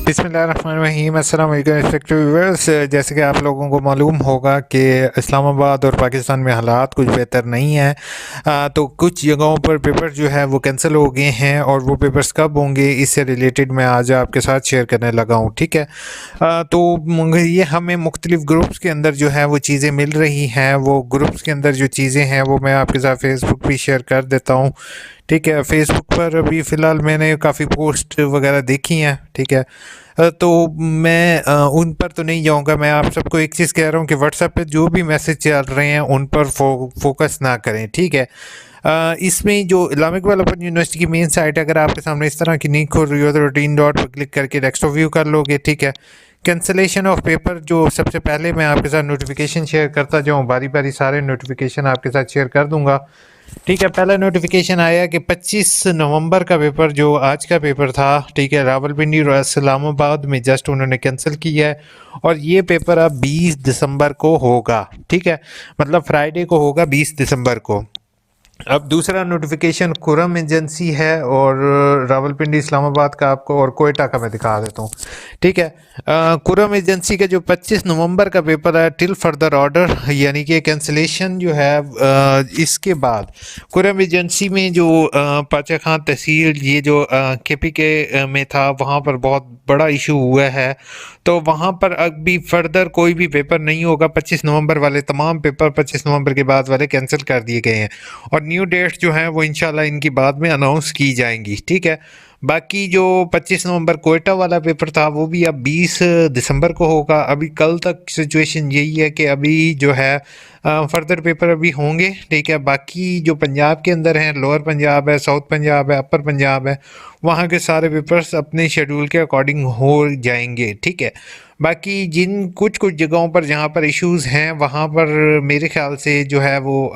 बिस्मिल्लाहिर्रहमानिर्रहीम, अस्सलाम वालेकुम रिस्पेक्टिव व्यूअर्स। जैसे कि आप लोगों को मालूम होगा कि इस्लामाबाद और पाकिस्तान में हालात कुछ बेहतर नहीं है। तो कुछ जगहों पर पेपर जो है वो कैंसिल हो गए हैं और वो पेपर्स कब होंगे इससे रिलेटेड मैं आज आपके साथ शेयर करने लगा हूँ। ठीक है। ये हमें मुख्तलिफ ग्रुप्स के अंदर जो है वो चीज़ें मिल रही हैं। वो ग्रुप्स के अंदर जो चीज़ें हैं वो मैं आपके साथ फेसबुक पे शेयर कर देता हूँ। ठीक है। फेसबुक पर अभी फ़िलहाल मैंने काफ़ी पोस्ट वगैरह देखी हैं। ठीक है। तो मैं उन पर तो नहीं जाऊंगा। मैं आप सबको एक चीज़ कह रहा हूँ कि व्हाट्सएप पे जो भी मैसेज चल रहे हैं उन पर फोकस ना करें। ठीक है। इसमें जो इस्लामिक इकबाल ओपन यूनिवर्सिटी की मेन साइट है, अगर आपके सामने इस तरह की नहीं खोल रही हो तो रूटीन डॉट पर क्लिक करके डेस्कटॉप व्यू कर लोगे। ठीक है। कैंसलेशन ऑफ पेपर जो सबसे पहले मैं आपके साथ नोटिफिकेशन शेयर करता जाऊँ, बारी बारी सारे नोटिफिकेशन आपके साथ शेयर कर दूंगा। ठीक है। पहला नोटिफिकेशन आया कि 25 नवंबर का पेपर जो आज का पेपर था, ठीक है, रावलपिंडी और इस्लामाबाद में जस्ट उन्होंने कैंसिल किया है और ये पेपर अब 20 दिसंबर को होगा। ठीक है। मतलब फ्राइडे को होगा 20 दिसंबर को। अब दूसरा नोटिफिकेशन खुरम एजेंसी है और रावलपिंडी इस्लामाबाद का आपको और कोयटा का मैं दिखा देता हूँ। ठीक है। खुरम एजेंसी का जो 25 नवंबर का पेपर है टिल फर्दर ऑर्डर, यानी कि कैंसलेशन जो है इसके बाद खुरम एजेंसी में जो पाचा खान तहसील ये जो केपी के में था वहाँ पर बहुत बड़ा इशू हुआ है। तो वहाँ पर अभी फर्दर कोई भी पेपर नहीं होगा। 25 नवंबर वाले तमाम पेपर 25 नवंबर के बाद वाले कैंसिल कर दिए गए हैं और न्यू डेट्स जो हैं वो इंशाल्लाह इनकी बाद में अनाउंस की जाएंगी। ठीक है। बाकी जो 25 नवंबर कोयटा वाला पेपर था वो भी अब 20 दिसंबर को होगा। अभी कल तक सिचुएशन यही है कि अभी जो है फर्दर पेपर अभी होंगे। ठीक है। बाकी जो पंजाब के अंदर हैं, लोअर पंजाब है, साउथ पंजाब है, अपर पंजाब है, वहाँ के सारे पेपर्स अपने शेड्यूल के अकॉर्डिंग हो जाएंगे। ठीक है। बाकी जिन कुछ कुछ जगहों पर जहाँ पर इश्यूज़ हैं वहाँ पर मेरे ख्याल से जो है वो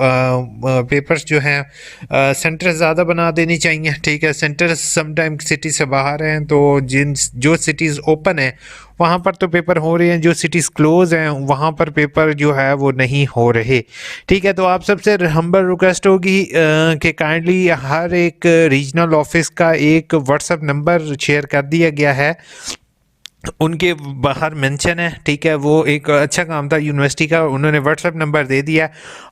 पेपर्स जो हैं सेंटर ज़्यादा बना देनी चाहिए। ठीक है। सेंटर समटाइम सिटी से बाहर हैं तो जो सिटीज़ ओपन हैं वहाँ पर तो पेपर हो रहे हैं, जो सिटीज़ क्लोज हैं वहाँ पर पेपर जो है वो नहीं हो रहे। ठीक है। तो आप सबसे हम्बल रिक्वेस्ट होगी कि काइंडली हर एक रीजनल ऑफिस का एक व्हाट्सएप नंबर शेयर कर दिया गया है, उनके बाहर मेंशन है। ठीक है। वो एक अच्छा काम था यूनिवर्सिटी का, उन्होंने व्हाट्सएप नंबर दे दिया।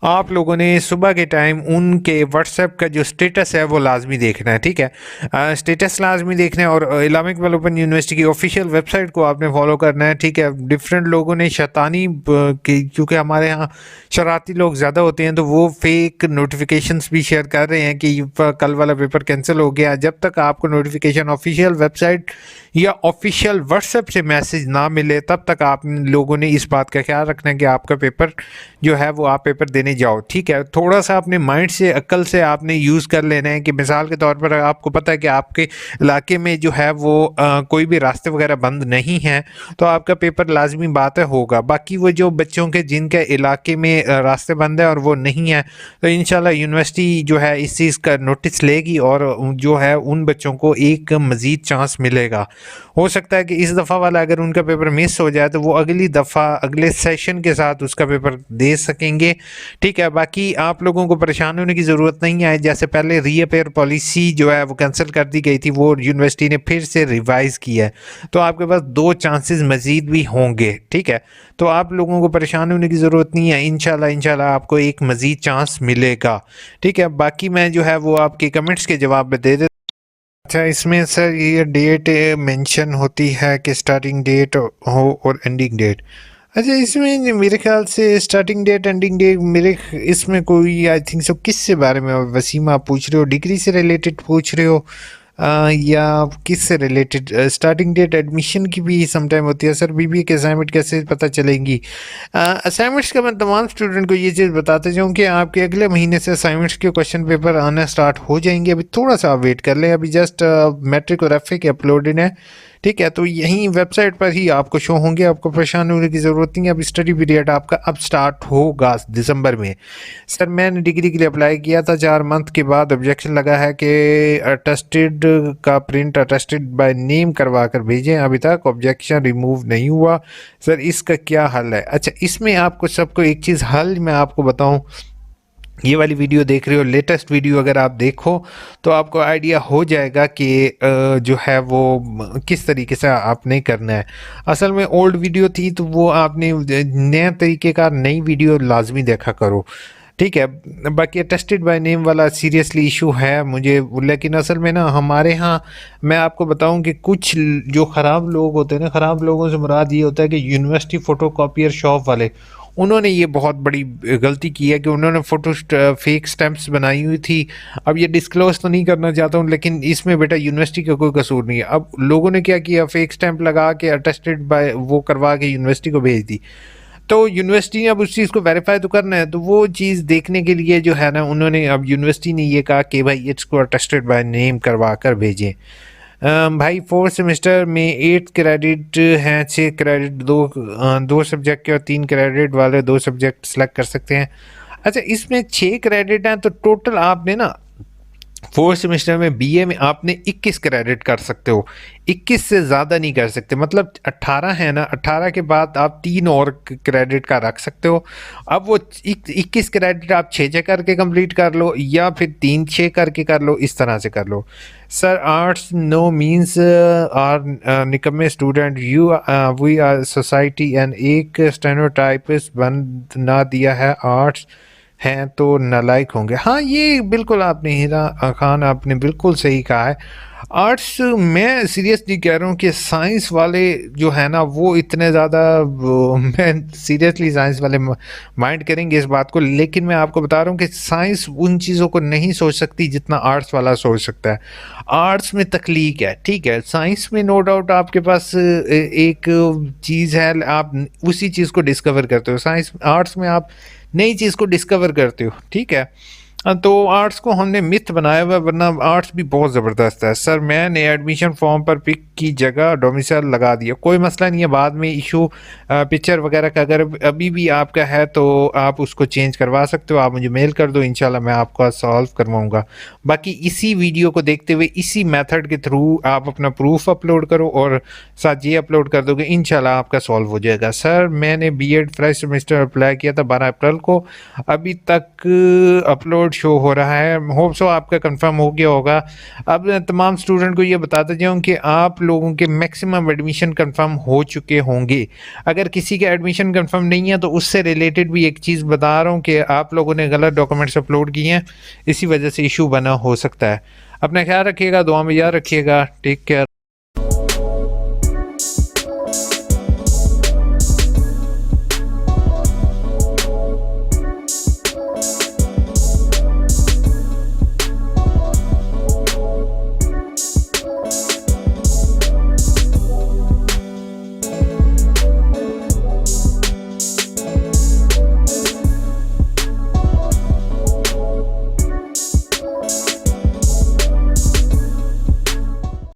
आप लोगों ने सुबह के टाइम उनके व्हाट्सएप का जो स्टेटस है वो लाजमी देखना है। ठीक है। स्टेटस लाजमी देखना है और इस्लामिक इकबाल ओपन यूनिवर्सिटी की ऑफिशियल वेबसाइट को आपने फॉलो करना है। ठीक है। डिफरेंट लोगों ने शैतानी क्योंकि हमारे यहाँ शरारती लोग ज़्यादा होते हैं तो वो फेक नोटिफिकेशंस भी शेयर कर रहे हैं कि कल वाला पेपर कैंसिल हो गया। जब तक आपको नोटिफिकेशन ऑफिशियल वेबसाइट या ऑफिशियल व्हाट्सएप से मैसेज ना मिले तब तक आप लोगों ने इस बात का ख्याल रखना है कि आपका पेपर जो है वो आप पेपर देने जाओ। ठीक है। थोड़ा सा अपने माइंड से अक्ल से आपने यूज़ कर लेना है कि मिसाल के तौर पर आपको पता है कि आपके इलाके में जो है वो कोई भी रास्ते वगैरह बंद नहीं हैं तो आपका पेपर लाजमी बात है होगा। बाकी वो जो बच्चों के जिनके इलाके में रास्ते बंद है और वो नहीं है तो इंशाल्लाह यूनिवर्सिटी जो है इस चीज़ का नोटिस लेगी और जो है उन बच्चों को एक मज़ीद चांस मिलेगा। हो सकता है कि इस दफ़ा वाला अगर उनका पेपर मिस हो जाए तो वो अगली दफ़ा अगले सेशन के साथ उसका पेपर दे सकेंगे। ठीक है। बाकी आप लोगों को परेशान होने की ज़रूरत नहीं है। जैसे पहले रीअपेयर पॉलिसी जो है वो कैंसिल कर दी गई थी वो यूनिवर्सिटी ने फिर से रिवाइज़ किया है तो आपके पास 2 चांसेस मज़ीद भी होंगे। ठीक है। तो आप लोगों को परेशान होने की ज़रूरत नहीं है। इंशाल्लाह आपको एक मज़ीद चांस मिलेगा। ठीक है। बाकी मैं जो है वो आपके कमेंट्स के जवाब में दे देता। अच्छा, इसमें सर ये डेट मेंशन होती है कि स्टार्टिंग डेट हो और एंडिंग डेट। अच्छा, इसमें मेरे ख्याल से स्टार्टिंग डेट एंडिंग डेट मेरे इसमें कोई आई थिंक सो किस से बारे में वसीम आप पूछ रहे हो? डिग्री से रिलेटेड पूछ रहे हो या किस से रिलेटेड? स्टार्टिंग डेट एडमिशन की भी समटाइम होती है। सर बीबीए के असाइनमेंट कैसे पता चलेंगी? असाइनमेंट्स का मैं तमाम स्टूडेंट को ये चीज़ बताते जाऊँ कि आपके अगले महीने से असाइनमेंट्स के क्वेश्चन पेपर आना स्टार्ट हो जाएंगे। अभी थोड़ा सा आप वेट कर लें। अभी जस्ट मैट्रिक और एफ ए के अपलोडेड है। ठीक है। तो यहीं वेबसाइट पर ही आपको शो होंगे, आपको परेशान होने की ज़रूरत नहीं है। अब स्टडी पीरियड आपका अब स्टार्ट होगा दिसंबर में। सर मैंने डिग्री के लिए अप्लाई किया था 4 मंथ के बाद ऑब्जेक्शन लगा है कि अटेस्टेड का प्रिंट अटेस्टेड बाय नेम करवा कर भेजें, अभी तक ऑब्जेक्शन रिमूव नहीं हुआ। सर इसका क्या हल है? अच्छा, इसमें आपको सबको एक चीज़ हल मैं आपको बताऊं ये वाली वीडियो देख रहे हो, लेटेस्ट वीडियो अगर आप देखो तो आपको आइडिया हो जाएगा कि जो है वो किस तरीके से आपने करना है। असल में ओल्ड वीडियो थी तो वो आपने नए तरीके का नई वीडियो लाजमी देखा करो, ठीक है। बाकी टेस्टेड बाय नेम वाला सीरियसली इशू है मुझे, लेकिन असल में ना हमारे यहाँ मैं आपको बताऊं कि कुछ जो ख़राब लोग होते हैं ना, ख़राब लोगों से मुराद ये होता है कि यूनिवर्सिटी फ़ोटो कॉपियर शॉप वाले, उन्होंने ये बहुत बड़ी गलती की है कि उन्होंने फ़ोटो फेक स्टैम्प्स बनाई हुई थी। अब ये डिस्क्लोज़ तो नहीं करना चाहता हूँ, लेकिन इसमें बेटा यूनिवर्सिटी का कोई कसूर नहीं है। अब लोगों ने क्या किया, फेक स्टैम्प लगा के अटेस्टेड बाय वो करवा के यूनिवर्सिटी को भेज दी। तो यूनिवर्सिटी ने अब उस चीज़ को वेरीफाई तो करना है, तो वो चीज़ देखने के लिए जो है ना, उन्होंने अब यूनिवर्सिटी ने ये कहा कि भाई इसको अटेस्टेड बाय नेम करवा कर भेजें। भाई फोर्थ सेमेस्टर में 8 क्रेडिट हैं, 6 क्रेडिट दो सब्जेक्ट के और 3 क्रेडिट वाले 2 सब्जेक्ट सेलेक्ट कर सकते हैं। अच्छा, इसमें 6 क्रेडिट हैं तो टोटल आपने ना फोर्थ सेमेस्टर में बीए में आपने 21 क्रेडिट कर सकते हो, 21 से ज़्यादा नहीं कर सकते। मतलब 18 है ना, 18 के बाद आप 3 और क्रेडिट का रख सकते हो। अब वो 21 क्रेडिट आप 6 करके कंप्लीट कर लो या फिर 3-6 करके कर लो, इस तरह से कर लो। Sir arts no means are निकम्मे student you, we are society and एक स्टेरियोटाइप्स बना दिया है, आर्ट्स हैं तो नालायक होंगे। हाँ, ये बिल्कुल आपने हीरा खान आपने बिल्कुल सही कहा है। आर्ट्स मैं सीरियसली कह रहा हूँ कि साइंस वाले जो है ना वो इतने ज़्यादा मैं सीरियसली साइंस वाले माइंड करेंगे इस बात को, लेकिन मैं आपको बता रहा हूँ कि साइंस उन चीज़ों को नहीं सोच सकती जितना आर्ट्स वाला सोच सकता है। आर्ट्स में तख्लीक है, ठीक है, साइंस में नो डाउट आपके पास एक चीज़ है, आप उसी चीज़ को डिस्कवर करते हो। साइंस आर्ट्स में आप नई चीज़ को डिस्कवर करते हो, ठीक है। तो आर्ट्स को हमने मिथ बनाया हुआ है, वरना आर्ट्स भी बहुत ज़बरदस्त है। सर मैंने एडमिशन फॉर्म पर पिक की जगह डोमिसाइल लगा दिया, कोई मसला नहीं है, बाद में इशू पिक्चर वगैरह का अगर अभी भी आपका है तो आप उसको चेंज करवा सकते हो, आप मुझे मेल कर दो, इंशाल्लाह मैं आपका सॉल्व करवाऊँगा। बाकी इसी वीडियो को देखते हुए इसी मेथड के थ्रू आप अपना प्रूफ अपलोड करो और साथ ये अपलोड कर दोगे, इंशाल्लाह आपका सॉल्व हो जाएगा। सर मैंने बीएड फ्रेश सेमेस्टर अप्लाई किया था 12 अप्रैल को, अभी तक अपलोड शो हो रहा है, होप सो आपका कंफर्म हो गया होगा। अब तमाम स्टूडेंट को ये बताता जाऊँ कि आप लोगों के मैक्सिमम एडमिशन कंफर्म हो चुके होंगे। अगर किसी का एडमिशन कंफर्म नहीं है तो उससे रिलेटेड भी एक चीज़ बता रहा हूँ कि आप लोगों ने गलत डॉक्यूमेंट्स अपलोड किए हैं, इसी वजह से इशू बना हो सकता है। अपना ख्याल रखिएगा, दुआ में याद रखिएगा, टेक केयर।